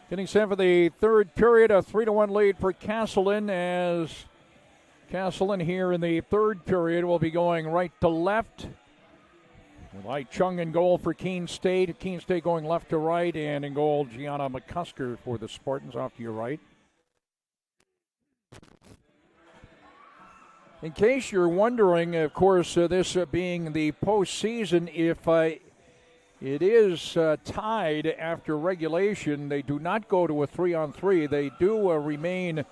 Getting set for the third period, a 3-1 lead for Castleton as Castleton here in the third period will be going right to left. Light Chung in goal for Keene State. Keene State going left to right, and in goal, Gianna McCusker for the Spartans off to your right. In case you're wondering, of course, this being the postseason, if it is tied after regulation, they do not go to a 3-on-3. They do remain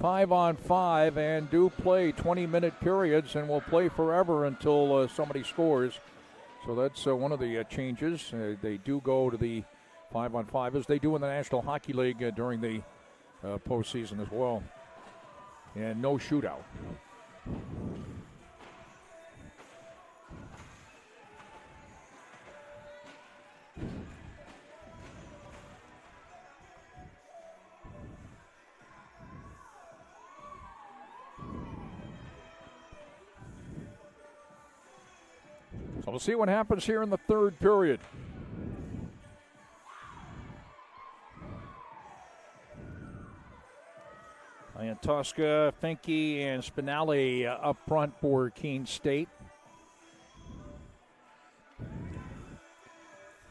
5-on-5 and do play 20-minute periods and will play forever until somebody scores. So that's one of the changes. They do go to the 5-on-5 as they do in the National Hockey League during the postseason as well. And no shootout. So we'll see what happens here in the third period. Tosca, Finke, and Spinelli up front for Keene State.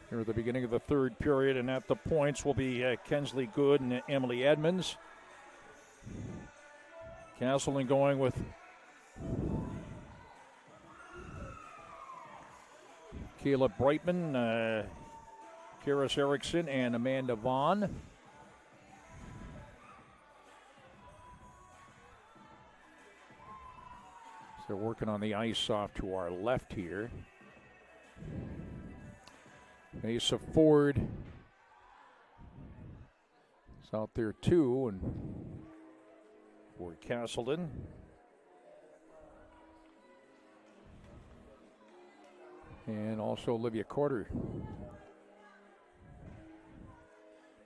Here at the beginning of the third period, and at the points will be Kensley Good and Emily Edmonds. Castleton going with Kayla Brightman, Karis Erickson, and Amanda Vaughn. So they're working on the ice off to our left here. Asa Ford is out there too, and for Castleton. And also Olivia Carter.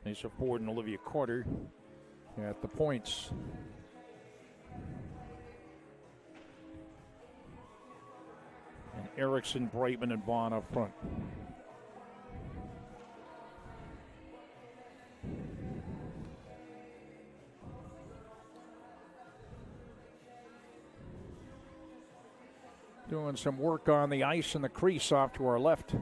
Asa Ford and Olivia Carter at the points. And Erickson, Brightman, and Vaughn up front. Doing some work on the ice and the crease off to our left.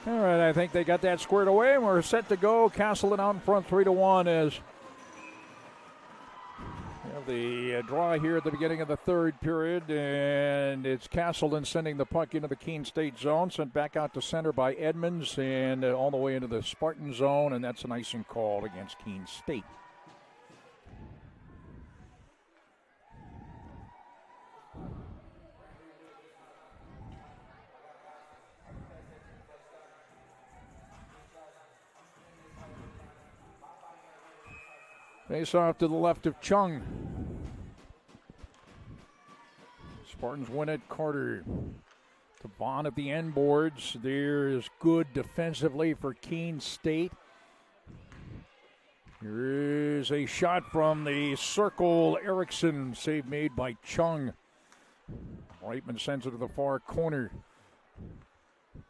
All right, I think they got that squared away, and we're set to go. Castleton out in front 3-1 as we have the draw here at the beginning of the third period, and it's Castleton sending the puck into the Keene State zone, sent back out to center by Edmonds, and all the way into the Spartan zone, and that's an icing call against Keene State. Face off to the left of Chung. Spartans win it. Carter to Vaughn at the end boards. There's Good defensively for Keene State. Here is a shot from the circle. Erickson, save made by Chung. Reitman sends it to the far corner.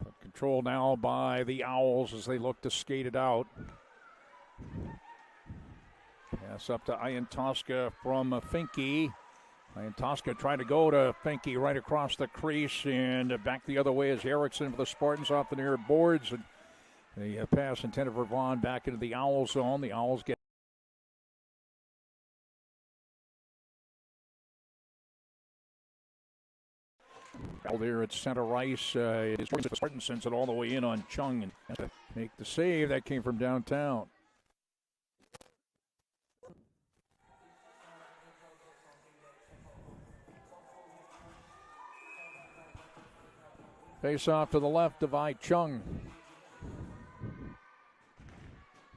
But control now by the Owls as they look to skate it out. Pass up to Ian Tosca from Finke. Ian Tosca trying to go to Finke right across the crease, and back the other way is Erickson for the Spartans off the near boards. And the pass intended for Vaughn back into the Owl zone. The Owls get there at center ice. It is the Spartans sends it all the way in on Chung and has to make the save. That came from downtown. Face off to the left of I Chung.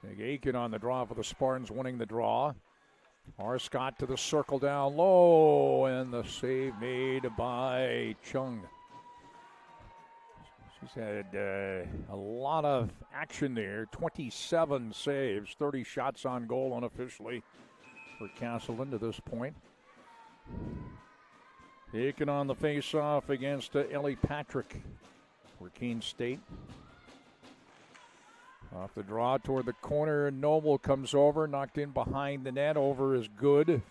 Big Aiken on the draw for the Spartans, winning the draw. Scott to the circle down low, and the save made by Chung. She's had a lot of action there. 27 saves, 30 shots on goal unofficially for Castleton to this point. Taking on the face-off against Ellie Patrick for Keene State. Off the draw toward the corner, Noble comes over, knocked in behind the net. Over is good,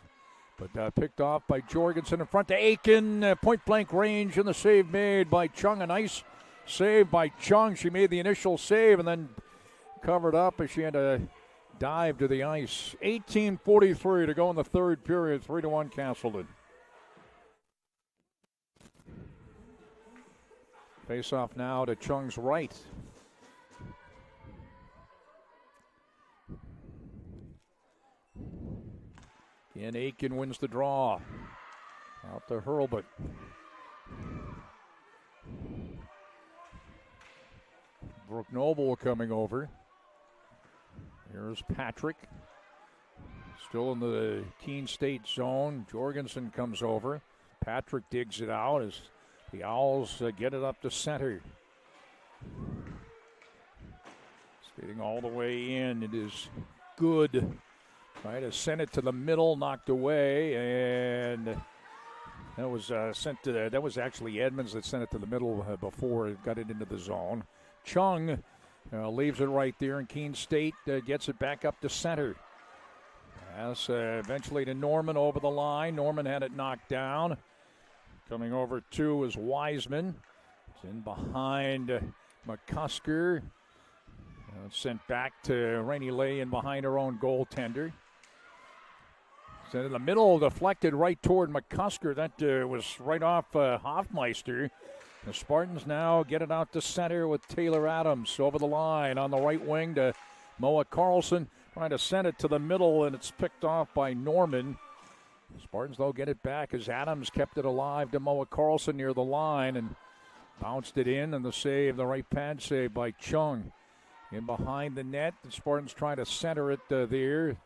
but picked off by Jorgensen in front to Aiken. Point-blank range, and the save made by Chung. A nice save by Chung. She made the initial save and then covered up as she had to dive to the ice. 18:43 to go in the third period, 3-1 Castleton. Face-off now to Chung's right. And Aiken wins the draw. Out to Hurlbut. Brooke Noble coming over. Here's Patrick. Still in the Keene State zone. Jorgensen comes over. Patrick digs it out as the Owls get it up to center. Skating all the way in. It is good. Try to send it to the middle, knocked away, and that was that was actually Edmonds that sent it to the middle before it got it into the zone. Chung leaves it right there, and Keene State gets it back up to center. Pass eventually to Norman over the line. Norman had it knocked down. Coming over to is Wiseman. It's in behind McCusker. Sent back to Rainey Lay in behind her own goaltender. So in the middle, deflected right toward McCusker. That was right off Hoffmeister. The Spartans now get it out to center with Taylor Adams over the line on the right wing to Moa Carlson. Trying to send it to the middle, and it's picked off by Norman. The Spartans, though, get it back as Adams kept it alive to Moa Carlson near the line and bounced it in, and the save, the right pad save by Chung. In behind the net, the Spartans trying to center it there.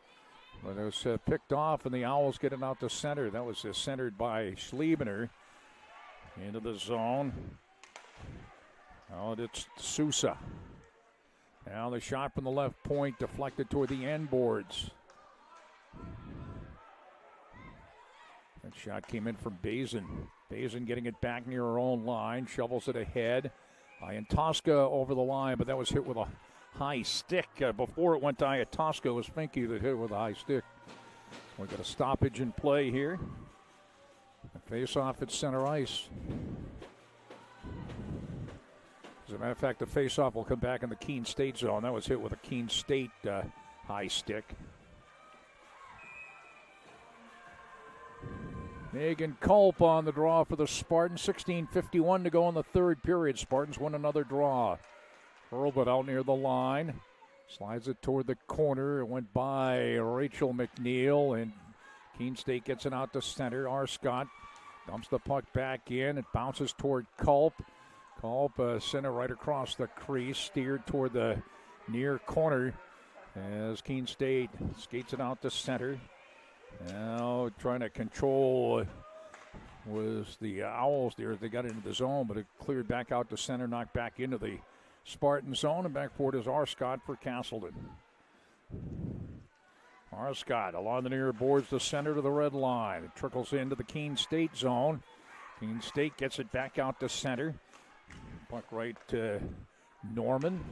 But it was picked off, and the Owls get it out to center. That was centered by Schliebener. Into the zone. Oh, it's Sousa. Now the shot from the left point deflected toward the end boards. That shot came in from Bazin. Bazin getting it back near her own line. Shovels it ahead. Iantoska over the line, but that was hit with a high stick. Before it went to Iantoska, it was Finke that hit it with a high stick. We've got a stoppage in play here. Face off at center ice. As a matter of fact, the face off will come back in the Keene State zone. That was hit with a Keene State high stick. Megan Culp on the draw for the Spartans. 16:51 to go in the third period. Spartans win another draw. Hurlbut out near the line. Slides it toward the corner. It went by Rachel McNeil, and Keene State gets it out to center. R. Scott dumps the puck back in. It bounces toward Culp. Culp sent it right across the crease, steered toward the near corner as Keene State skates it out to center. Now trying to control was the Owls there. They got into the zone, but it cleared back out to center, knocked back into the Spartan zone, and back forward is R. Scott for Castleton. R. Scott along the near boards to center to the red line. It trickles into the Keene State zone. Keene State gets it back out to center. Puck right to Norman.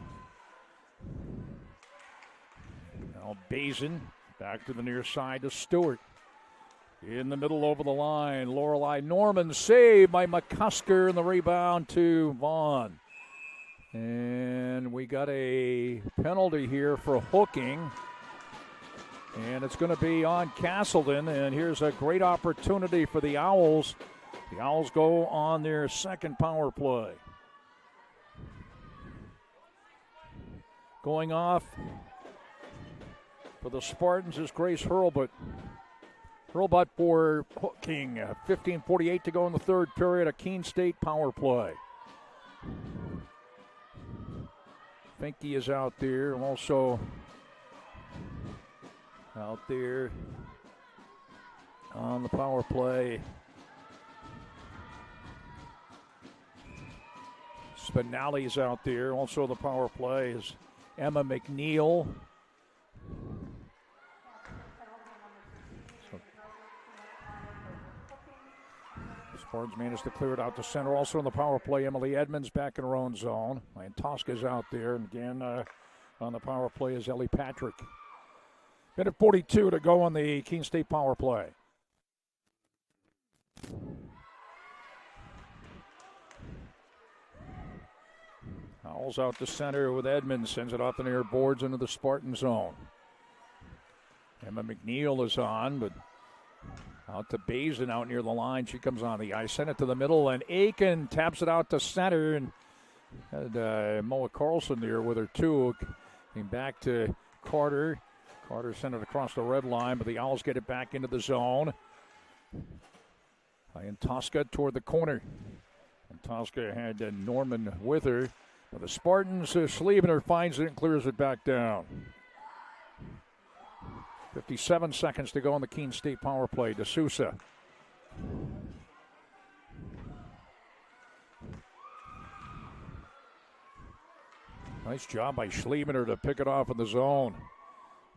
Now Bazin back to the near side to Stewart. In the middle over the line, Lorelei Norman saved by McCusker, and the rebound to Vaughn. And we got a penalty here for hooking. And it's going to be on Castleton, and here's a great opportunity for the Owls. The Owls go on their second power play. Going off for the Spartans is Grace Hurlbut. Hurlbut for hooking. 15:48 to go in the third period. A Keene State power play. Finke is out there. Also out there on the power play. Spinelli's out there. Also the power play is Emma McNeil. Spartans managed to clear it out to center. Also in the power play, Emily Edmonds back in her own zone. Tosca's out there. And again, on the power play is Ellie Patrick. Minute 42 to go on the Keene State power play. Owls out to center with Edmonds. Sends it off the near boards into the Spartan zone. Emma McNeil is on, but out to Bazin out near the line. She comes on the ice. Send it to the middle, and Aiken taps it out to center. And had Moa Carlson there with her, too. Came back to Carter. Carter sent it across the red line, but the Owls get it back into the zone. And Tosca toward the corner. And Tosca had Norman with her. But the Spartans, Schliebener finds it and clears it back down. 57 seconds to go on the Keene State power play. D'Souza. Nice job by Schliebener to pick it off in the zone.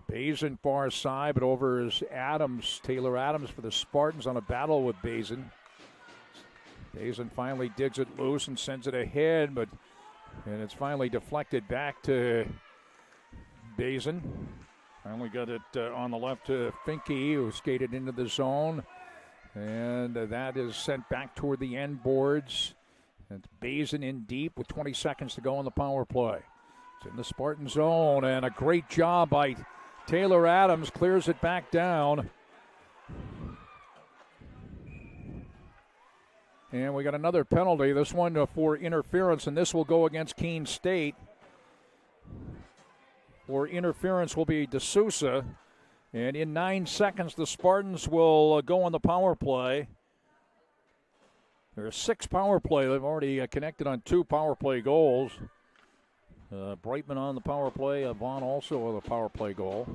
Bazin far side, but over is Adams, Taylor Adams for the Spartans on a battle with Bazin. Bazin finally digs it loose and sends it ahead, and it's finally deflected back to Bazin. Finally got it on the left to Finke, who skated into the zone. And that is sent back toward the end boards. It's Bazin in deep with 20 seconds to go on the power play. It's in the Spartan zone, and a great job by Taylor Adams. Clears it back down. And we got another penalty, this one for interference, and this will go against Keene State. For interference will be D'Souza. And in 9 seconds, the Spartans will go on the power play. There are 6 power play. They've already connected on 2 power play goals. Brightman on the power play. Vaughn also with a power play goal.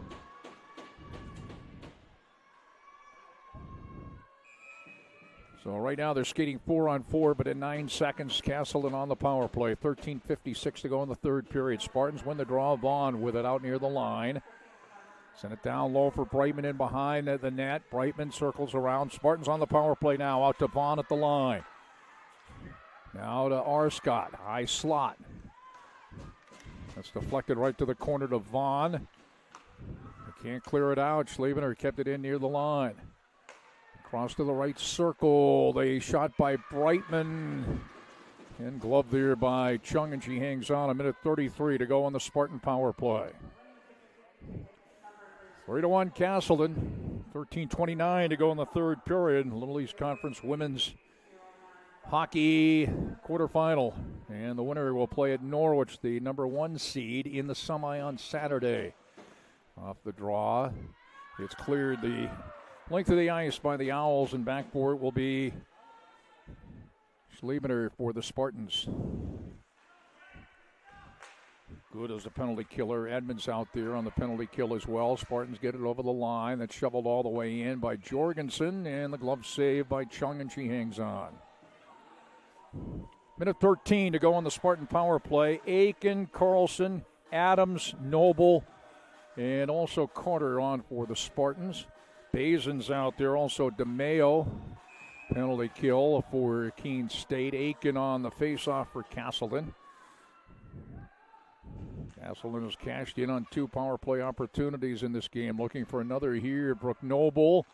So right now they're skating 4-on-4, but in 9 seconds, Castleton on the power play. 13:56 to go in the third period. Spartans win the draw. Vaughn with it out near the line. Send it down low for Brightman in behind the net. Brightman circles around. Spartans on the power play now. Out to Vaughn at the line. Now to Arscott. High slot. That's deflected right to the corner to Vaughn. They can't clear it out. Schliebener kept it in near the line. Cross to the right circle. They shot by Brightman. And glove there by Chung, and she hangs on. 1:33 to go on the Spartan power play. 3-1 Castleton. 13:29 to go in the third period. Little East Conference Women's Hockey quarterfinal. And the winner will play at Norwich, the number 1 seed, in the semi on Saturday. Off the draw. It's cleared the length of the ice by the Owls, and back for it will be Schliebener for the Spartans. Good as a penalty killer. Edmonds out there on the penalty kill as well. Spartans get it over the line. That's shoveled all the way in by Jorgensen, and the glove save by Chung, and she hangs on. 1:13 to go on the Spartan power play. Aiken, Carlson, Adams, Noble, and also Carter on for the Spartans. Bazin's out there, also DeMeo. Penalty kill for Keene State. Aiken on the faceoff for Castleton. Castleton has cashed in on 2 power play opportunities in this game. Looking for another here. Brooke Noble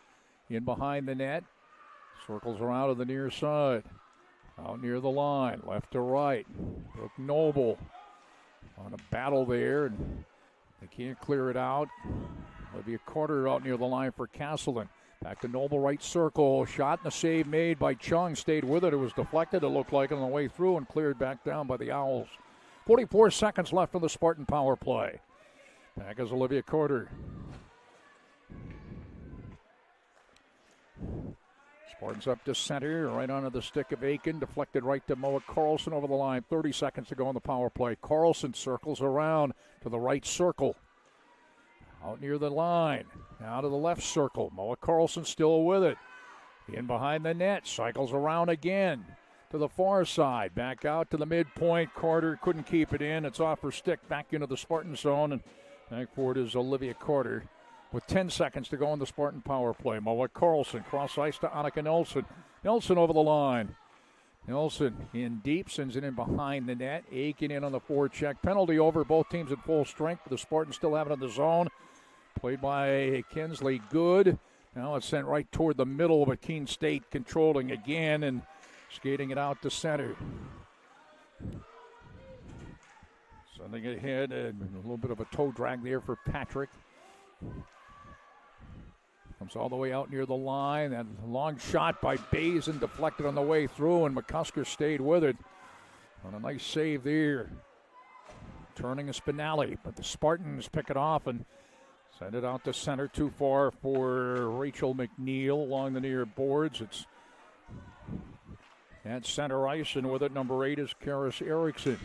in behind the net. Circles around to the near side. Out near the line, left to right. Brooke Noble on a battle there, and they can't clear it out. Olivia Carter out near the line for Castleton. Back to Noble, right circle. Shot and a save made by Chung. Stayed with it. It was deflected, it looked like, on the way through, and cleared back down by the Owls. 44 seconds left for the Spartan power play. Back is Olivia Carter. Spartans up to center, right onto the stick of Aiken. Deflected right to Moa Carlson over the line. 30 seconds to go on the power play. Carlson circles around to the right circle. Out near the line. Now to the left circle. Moa Carlson still with it. In behind the net. Cycles around again. To the far side. Back out to the midpoint. Carter couldn't keep it in. It's off her stick. Back into the Spartan zone. And back for it is Olivia Carter. With 10 seconds to go on the Spartan power play. Moa Carlson cross ice to Annika Nelson. Nelson over the line. Nelson in deep, sends it in behind the net. Aiken in on the forecheck. Penalty over. Both teams at full strength. But the Spartans still have it in the zone. Played by Kinsley Good. Now it's sent right toward the middle, but Keene State controlling again and skating it out to center. Sending it ahead, a little bit of a toe drag there for Patrick. Comes all the way out near the line. That long shot by Bazin deflected on the way through, and McCusker stayed with it. On a nice save there. Turning a Spinelli, but the Spartans pick it off and send it out to center. Too far for Rachel McNeil along the near boards. It's at center ice, and with it, number 8 is Karis Erickson.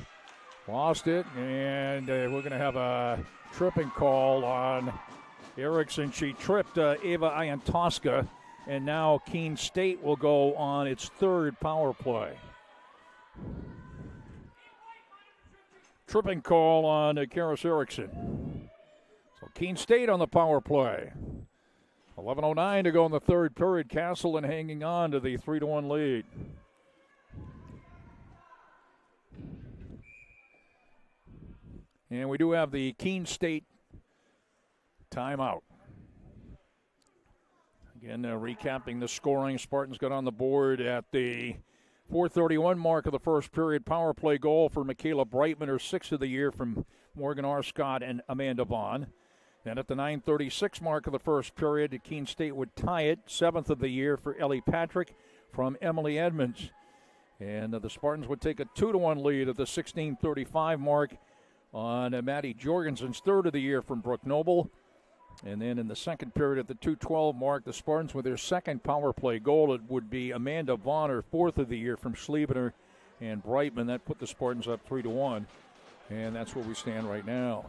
Lost it, and we're going to have a tripping call on Erickson. She tripped Ava Iantoska, and now Keene State will go on its third power play. Tripping call on Karis Erickson. So Keene State on the power play. 11:09 to go in the third period. Castleton hanging on to the 3-1 lead. And we do have the Keene State timeout. Again, recapping the scoring. Spartans got on the board at the 4:31 mark of the first period. Power play goal for Michaela Brightman, her 6th of the year from Morgan R. Scott and Amanda Vaughn. And at the 9:36 mark of the first period, Keene State would tie it, 7th of the year for Ellie Patrick from Emily Edmonds. And the Spartans would take a 2-1 lead at the 16:35 mark on Maddie Jorgensen's 3rd of the year from Brooke Noble. And then in the second period at the 2:12 mark, the Spartans with their second power play goal. It would be Amanda Vaughn, her 4th of the year from Schlievener and Brightman. That put the Spartans up 3-1. And that's where we stand right now.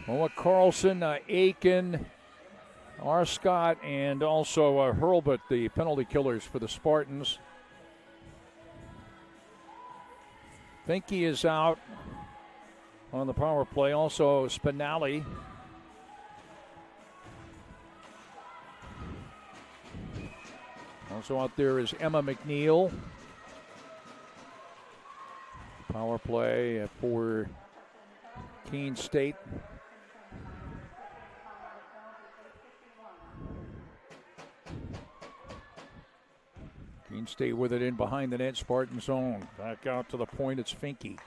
Moa Carlson, Aiken, R. Scott, and also Hurlbut, the penalty killers for the Spartans. Finke is out on the power play. Also Spinelli. Also out there is Emma McNeil. Power play for Keene State. Keene State with it in behind the net, Spartan zone. Back out to the point, it's Finke.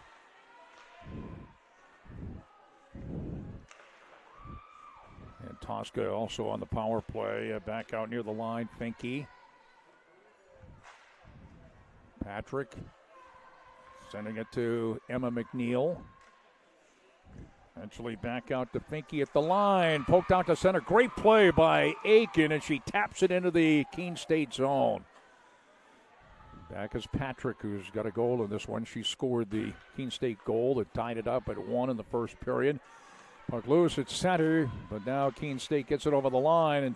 And Tosca also on the power play. Back out near the line, Finke. Patrick sending it to Emma McNeil. Eventually back out to Finke at the line. Poked out to center. Great play by Aiken, and she taps it into the Keene State zone. Back is Patrick, who's got a goal in this one. She scored the Keene State goal that tied it up at 1 in the first period. Puck loose at center, but now Keene State gets it over the line, and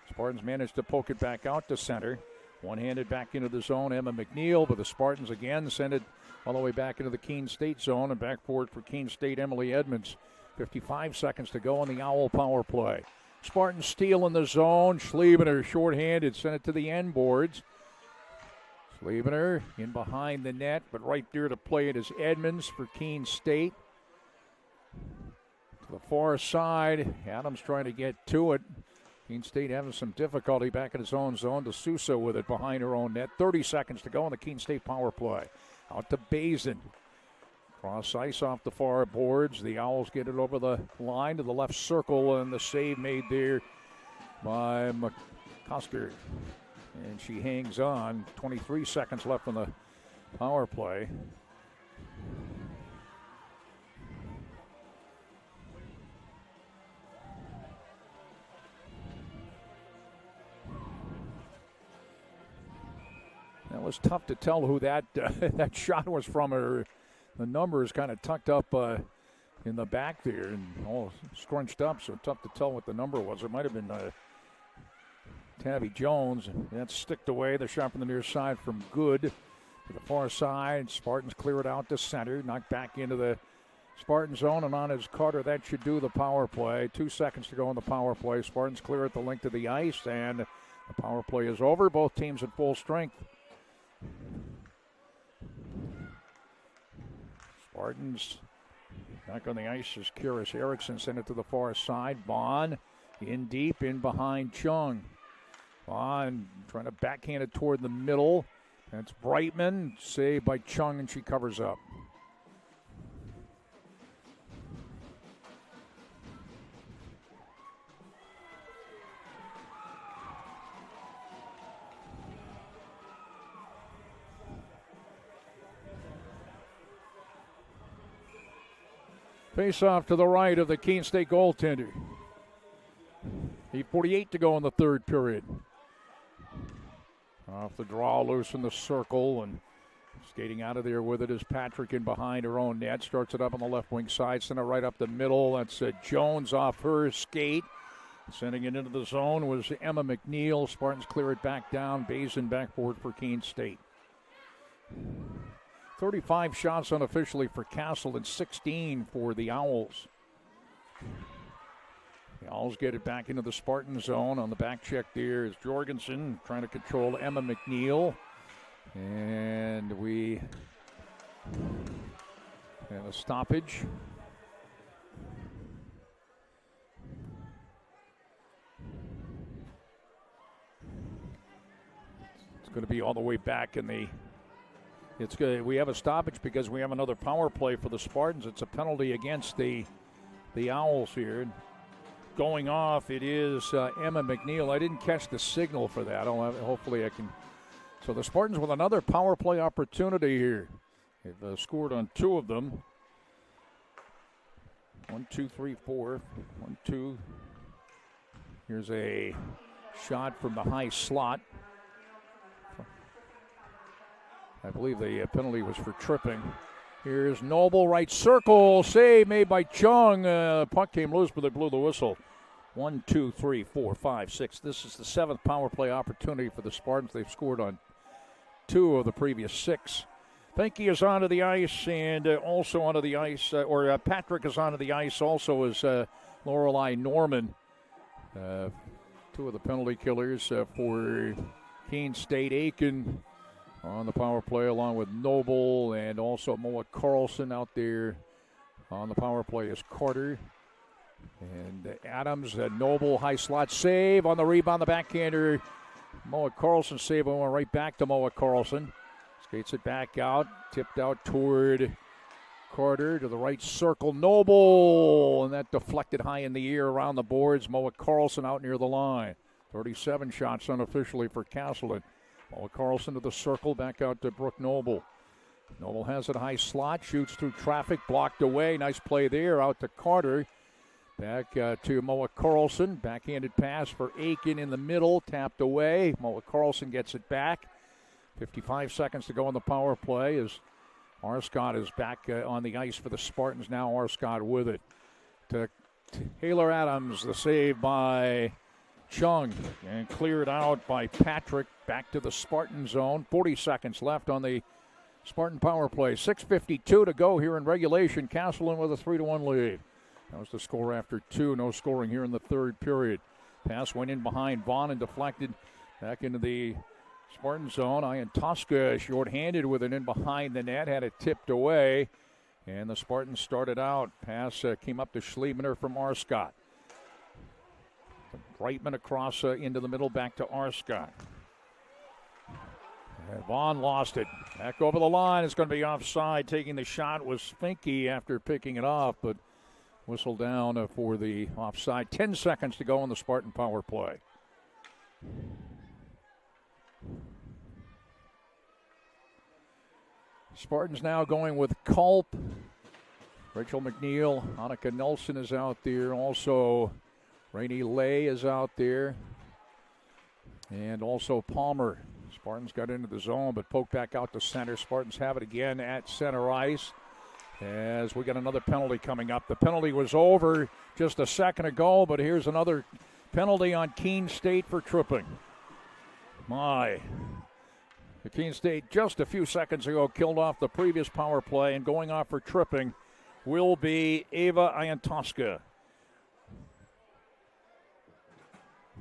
Spartans managed to poke it back out to center. One-handed back into the zone, Emma McNeil, but the Spartans again send it all the way back into the Keene State zone, and back forward for Keene State, Emily Edmonds. 55 seconds to go on the Owl power play. Spartans steal in the zone. Schlievener shorthanded, sent it to the end boards. Schlievener in behind the net, but right there to play it is Edmonds for Keene State. To the far side, Adams trying to get to it. Keene State having some difficulty back in his own zone. To Sousa with it behind her own net. 30 seconds to go on the Keene State power play. Out to Bazin. Cross ice off the far boards. The Owls get it over the line to the left circle, and the save made there by McCusker. And she hangs on. 23 seconds left on the power play. was tough to tell who that that shot was from. The number is kind of tucked up in the back there and all scrunched up, so tough to tell what the number was. It might have been Tabby Jones. That's sticked away. The shot from the near side from Good to the far side. Spartans clear it out to center. Knocked back into the Spartan zone, and on his Carter. That should do the power play. 2 seconds to go on the power play. Spartans clear at the length of the ice, and the power play is over. Both teams at full strength. Spartans back on the ice as Kyrus Erickson sent it to the far side. Vaughn in deep, in behind Chung. Vaughn trying to backhand it toward the middle. That's Brightman, saved by Chung, and she covers up. Face off to the right of the Keene State goaltender. 8:48 to go in the third period. Off the draw, loose in the circle, and skating out of there with it is Patrick in behind her own net. Starts it up on the left wing side, send it right up the middle. That's Jones off her skate. Sending it into the zone was Emma McNeil. Spartans clear it back down. Bazin backboard for Keene State. 35 shots unofficially for Castleton, 16 for the Owls. The Owls get it back into the Spartan zone. On the back check there is Jorgensen trying to control Emma McNeil. And we have a stoppage. It's going to be all the way back in the... It's good. We have a stoppage because we have another power play for the Spartans. It's a penalty against the Owls here. Going off, it is Emma McNeil. I didn't catch the signal for that. Hopefully I can. So the Spartans with another power play opportunity here. They've scored on 2 of them. 1, 2, 3, 4. 1, 2. Here's a shot from the high slot. I believe the penalty was for tripping. Here's Noble, right circle, save made by Chung. Puck came loose, but they blew the whistle. 1, 2, 3, 4, 5, 6. This is the 7th power play opportunity for the Spartans. They've scored on 2 of the previous 6. Finke is onto the ice, and also onto the ice, Patrick is onto the ice, also is Lorelei Norman. 2 of the penalty killers for Keene State. Aiken on the power play along with Noble, and also Moa Carlson out there on the power play is Carter. And Adams, Noble, high slot save on the rebound, the backhander. Moa Carlson save, went right back to Moa Carlson. Skates it back out, tipped out toward Carter to the right circle. Noble, and that deflected high in the air around the boards. Moa Carlson out near the line. 37 shots unofficially for Castleton. Moa Carlson to the circle, back out to Brooke Noble. Noble has it high slot, shoots through traffic, blocked away. Nice play there, out to Carter. Back to Moa Carlson. Backhanded pass for Aiken in the middle, tapped away. Moa Carlson gets it back. 55 seconds to go on the power play as Arscott is back on the ice for the Spartans. Now Arscott with it. To Taylor Adams, the save by Chung, and cleared out by Patrick. Back to the Spartan zone. 40 seconds left on the Spartan power play. 6:52 to go here in regulation. Castleton with a 3-1 lead. That was the score after 2. No scoring here in the third period. Pass went in behind Vaughn and deflected back into the Spartan zone. Ian Tosca short-handed with it in behind the net. Had it tipped away. And the Spartans started out. Pass came up to Schliebner from Arscott. Brightman across into the middle, back to Arscott. And Vaughn lost it. Back over the line. It's going to be offside. Taking the shot was Finke after picking it off, but whistle down for the offside. 10 seconds to go on the Spartan power play. Spartans now going with Culp. Rachel McNeil, Annika Nelson is out there. Also, Rainey Lay is out there. And also Palmer Spartans got into the zone, but poked back out to center. Spartans have it again at center ice as we got another penalty coming up. The penalty was over just a second ago, but here's another penalty on Keene State for tripping. The Keene State just a few seconds ago killed off the previous power play, and going off for tripping will be Ava Iantoska.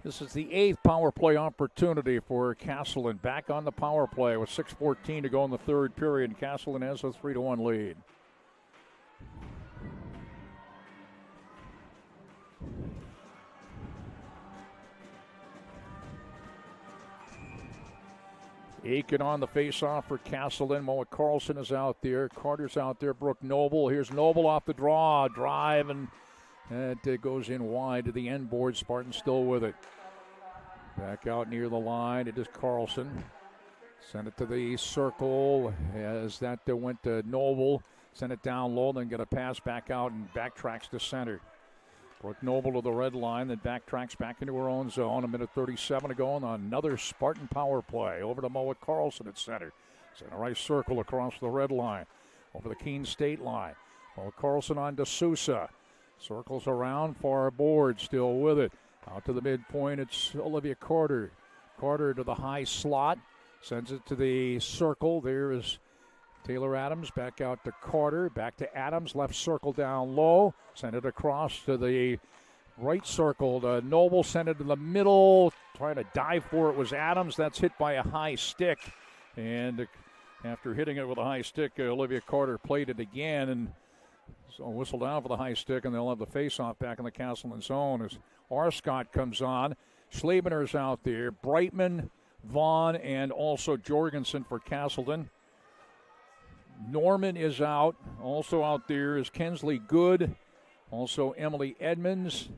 This is the 8th power play opportunity for Castleton. Back on the power play with 6:14 to go in the third period. Castleton has a 3-1 lead. Aiken on the faceoff for Castleton. Moa Carlson is out there. Carter's out there. Brooke Noble. Here's Noble off the draw. Drive, and it goes in wide to the end board. Spartans still with it. Back out near the line. It is Carlson. Send it to the circle as that went to Noble. Send it down low, then get a pass back out and backtracks to center. Brooke Noble to the red line, then backtracks back into her own zone. A minute 37 to go on another Spartan power play. Over to Moa Carlson at center. Center ice circle across the red line. Over the Keene State line. Moa Carlson on to Sousa. Circles around, far board, still with it. Out to the midpoint, it's Olivia Carter. Carter to the high slot. Sends it to the circle. There is Taylor Adams back out to Carter. Back to Adams. Left circle down low. Send it across to the right circle to Noble. Send it to the middle. Trying to dive for it was Adams. That's hit by a high stick. And after hitting it with a high stick, Olivia Carter played it again. And so whistle down for the high stick, and they'll have the face-off back in the Castleton zone as Arscott comes on. Schlebener's out there. Brightman, Vaughn, and also Jorgensen for Castleton. Norman is out. Also out there is Kensley Good. Also Emily Edmonds.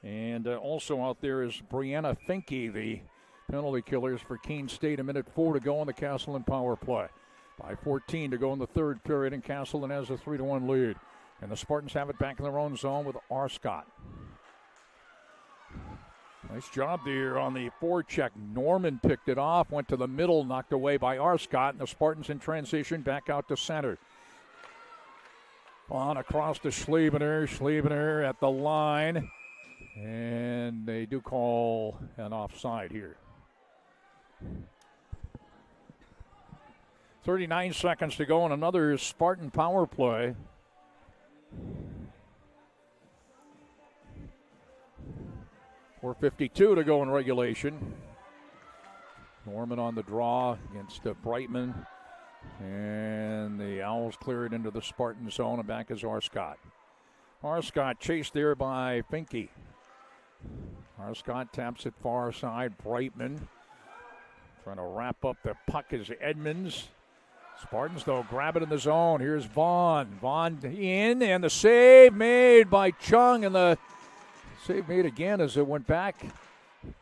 And also out there is Brianna Finke, the penalty killers for Keene State. A minute 4 to go on the Castleton power play. 5:14 to go in the third period, and Castleton has a 3-1 lead. And the Spartans have it back in their own zone with Arscott. Nice job there on the forecheck. Norman picked it off, went to the middle, knocked away by Arscott, and the Spartans in transition back out to center. On across to Schlebener. Schlebener at the line. And they do call an offside here. 39 seconds to go on another Spartan power play. .452 to go in regulation. Norman on the draw against Brightman. And the Owls clear it into the Spartan zone, and back is Arscott. Arscott chased there by Finke. Arscott taps it far side. Brightman trying to wrap up the puck is Edmonds. Spartans, though, grab it in the zone. Here's Vaughn. Vaughn in, and the save made by Chung, and the save made again as it went back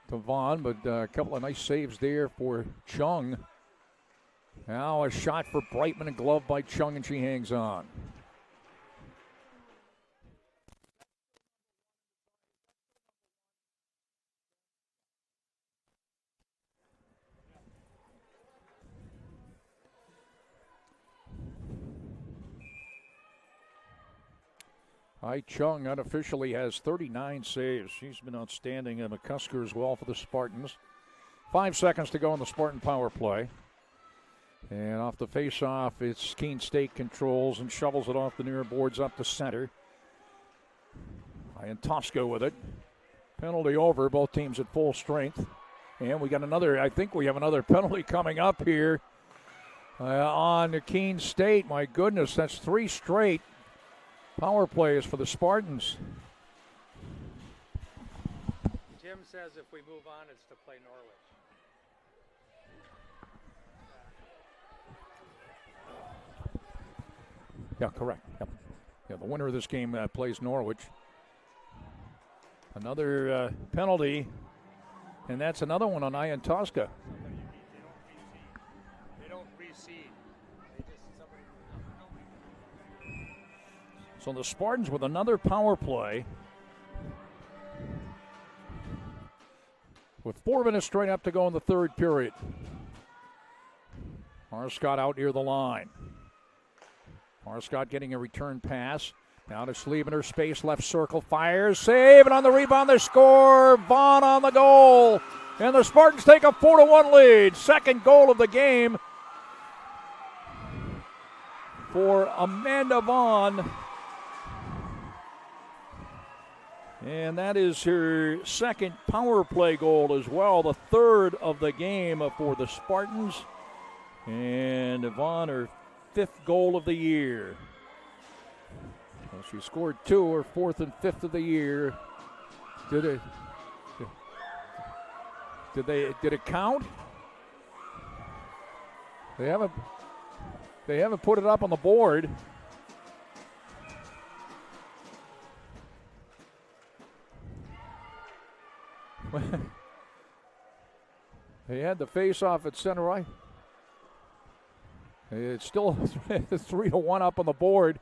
to Vaughn, but a couple of nice saves there for Chung. Now a shot for Brightman, and glove by Chung, and she hangs on. Hai Chung unofficially has 39 saves. She's been outstanding. And McCusker as well for the Spartans. 5 seconds to go on the Spartan power play. And off the face-off, it's Keene State controls and shovels it off the near boards up to center. Iantoska with it. Penalty over. Both teams at full strength. And we got another, I think we have another penalty coming up here on the Keene State. My goodness, that's 3 straight power plays for the Spartans. Jim says if we move on, it's to play Norwich. Yeah, correct. Yep. Yeah, the winner of this game plays Norwich. Another penalty, and that's another one on Iantoska. They don't reseed. So the Spartans with another power play. With 4 minutes straight up to go in the third period. Marscott out near the line. Marscott getting a return pass. Now to Schliebener, space, left circle, fires, save, and on the rebound they score. Vaughn on the goal. And the Spartans take a 4-1 lead. Second goal of the game for Amanda Vaughn. And that is her second power play goal as well, the third of the game for the Spartans. And Vaughn, her fifth goal of the year. Well, she scored two, her fourth and fifth of the year. Did it count? They haven't put it up on the board. They had the face-off at center right. It's still 3-1 up on the board.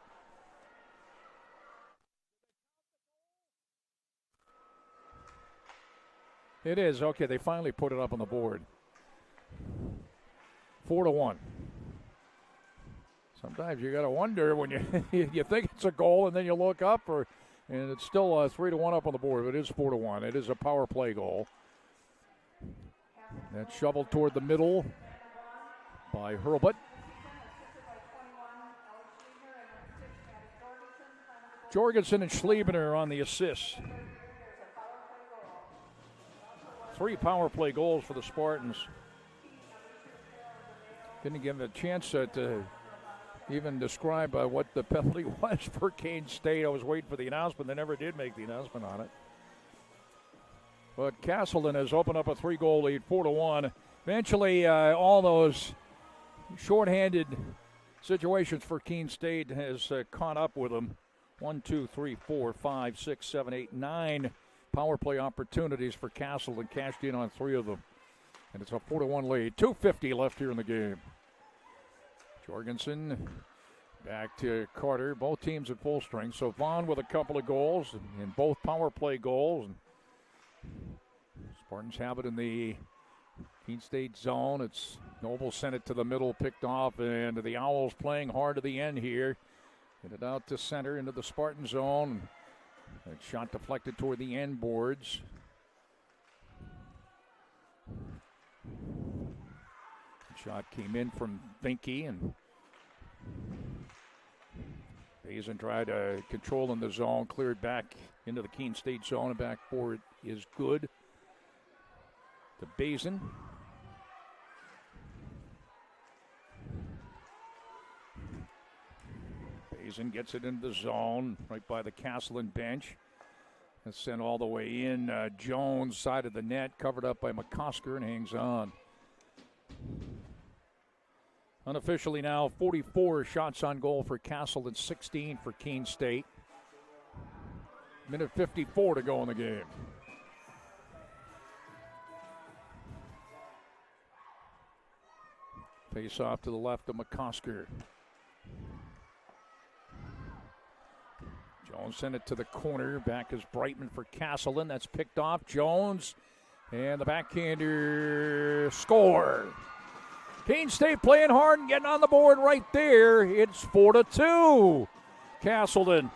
It is. Okay, they finally put it up on the board. 4-1. Sometimes you got to wonder when you think it's a goal and then you look up, and it's still 3-1 up on the board. But it is 4-1. It is a power play goal. That's shoveled toward the middle by Hurlbut. Jorgensen and Schliebener on the assists. 3 power play goals for the Spartans. Didn't give them a chance to even describe what the penalty was for Kane State. I was waiting for the announcement. They never did make the announcement on it. But Castleton has opened up a 3-goal lead, 4-1. Eventually, all those shorthanded situations for Keene State has caught up with them. 1, 2, 3, 4, 5, 6, 7, 8, 9 power play opportunities for Castleton. Cashed in on 3 of them. And it's a 4-1 lead. 2:50 left here in the game. Jorgensen back to Carter. Both teams at full strength. So Vaughn with a couple of goals and both power play goals. Spartans have it in the Keene State zone. It's Noble sent it to the middle, picked off, and the Owls playing hard to the end here. Get it out to center into the Spartan zone. That shot deflected toward the end boards. Shot came in from Finke, and Bazin tried to control in the zone, cleared back into the Keene State zone, and back forward is good. To Bazin. Bazin gets it into the zone, right by the Castleton bench. It's sent all the way in. Jones, side of the net, covered up by McCosker, and hangs on. Unofficially now, 44 shots on goal for Castleton, 16 for Keene State. Minute 54 to go in the game. Face off to the left of McCosker. Jones sent it to the corner. Back is Brightman for Castleton. That's picked off. Jones and the backhander score. Keene State playing hard and getting on the board right there. It's 4-2. Castleton.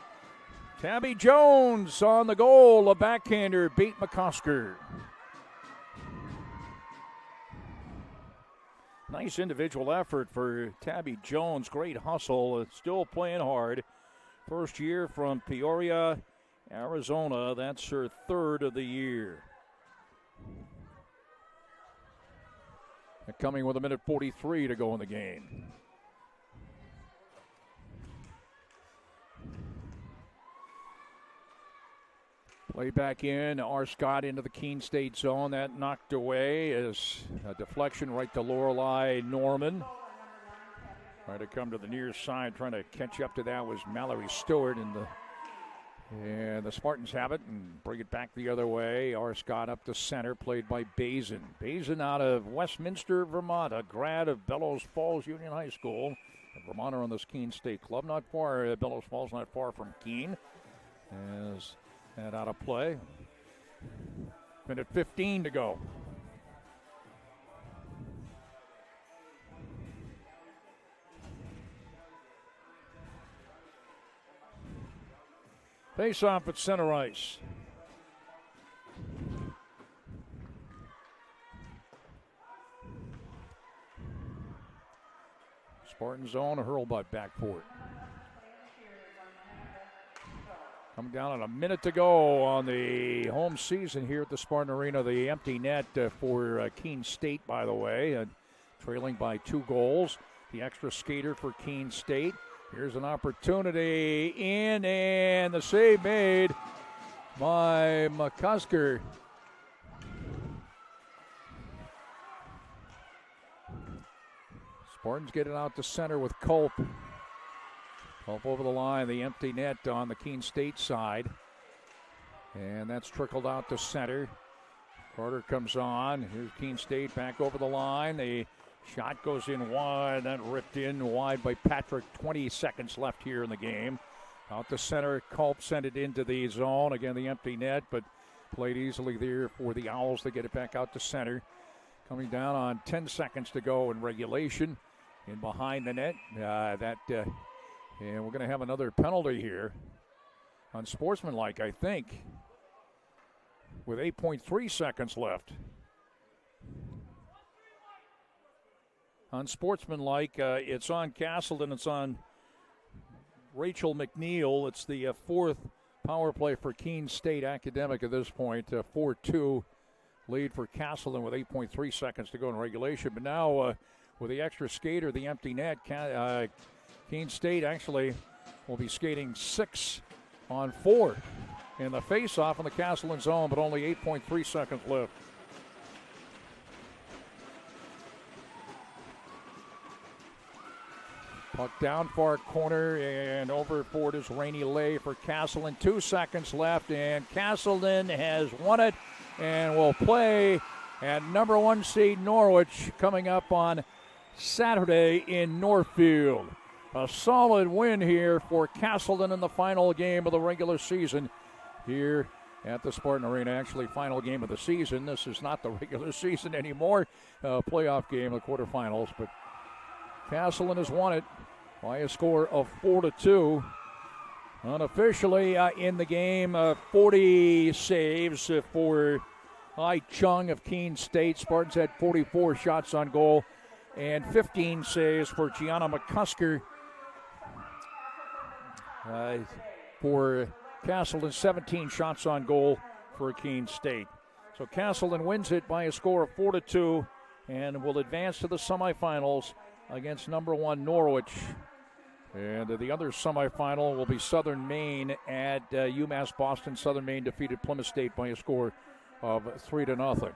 Tabby Jones on the goal. A backhander beat McCosker. Nice individual effort for Tabby Jones. Great hustle. Still playing hard. First year from Peoria, Arizona. That's her third of the year. Coming with a minute 43 to go in the game. Play back in. R. Scott into the Keene State zone. That knocked away is a deflection right to Lorelei Norman. Trying to come to the near side, trying to catch up to that was Mallory Stewart, and the Spartans have it and bring it back the other way. R. Scott up to center, played by Bazin. Bazin out of Westminster, Vermont, a grad of Bellows Falls Union High School. A Vermonter on this Keene State club. Not far, Bellows Falls not far from Keene. As that out of play. Minute 15 to go. Face off at center ice. Spartan zone, a Hurlbut back for it. Coming down on a minute to go on the home season here at the Spartan Arena. The empty net for Keene State, by the way, trailing by 2 goals. The extra skater for Keene State. Here's an opportunity in, and the save made by McCusker. Spartans get it out to center with Culp. Culp over the line, the empty net on the Keene State side. And that's trickled out to center. Carter comes on. Here's Keene State back over the line. The shot goes in wide. That ripped in wide by Patrick. 20 seconds left here in the game. Out to center. Culp sent it into the zone. Again, the empty net, but played easily there for the Owls. They get it back out to center. Coming down on 10 seconds to go in regulation. In behind the net. And we're going to have another penalty here. Unsportsmanlike, I think. With 8.3 seconds left. Unsportsmanlike, it's on Castleton. It's on Rachel McNeil. It's the 4th power play for Keene State Academic at this point. 4-2 lead for Castleton with 8.3 seconds to go in regulation. But now with the extra skater, the empty net, Keene State actually will be skating 6-on-4 in the face-off in the Castleton zone, but only 8.3 seconds left. Puck down far corner and over for it is Rainey Lay for Castleton. 2 seconds left, and Castleton has won it and will play at number 1 seed Norwich coming up on Saturday in Northfield. A solid win here for Castleton in the final game of the regular season here at the Spartan Arena. Actually, final game of the season. This is not the regular season anymore. Playoff game, the quarterfinals. But Castleton has won it by a score of 4-2. Unofficially in the game, 40 saves for Hai Chung of Keene State. Spartans had 44 shots on goal and 15 saves for Gianna McCusker. For Castleton, 17 shots on goal for Keene State. So Castleton wins it by a score of 4-2 and will advance to the semifinals against number 1 Norwich. And the other semifinal will be Southern Maine at UMass Boston. Southern Maine defeated Plymouth State by a score of 3-0.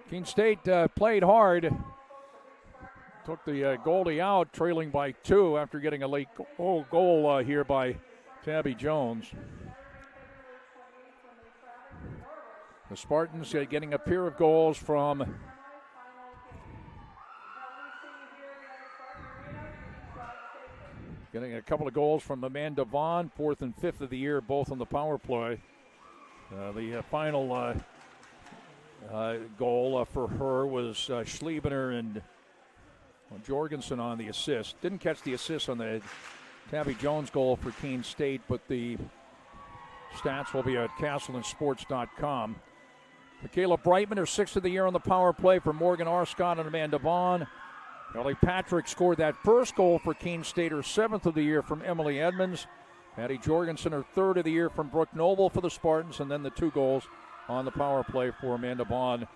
Keene State played hard. Took the goalie out, trailing by 2 after getting a late goal here by Tabby Jones. The Spartans getting a pair of goals from getting a couple of goals from Amanda Vaughn, 4th and 5th of the year, both on the power play. The final goal for her was Schliebener and Jorgensen on the assist. Didn't catch the assist on the Tabby Jones goal for Keene State, but the stats will be at CastletonSports.com. Michaela Brightman, her 6th of the year on the power play for Morgan Arscott and Amanda Vaughn. Ellie Patrick scored that first goal for Keene State, her 7th of the year from Emily Edmonds. Patty Jorgensen, her 3rd of the year from Brooke Noble for the Spartans, and then the 2 goals on the power play for Amanda Vaughn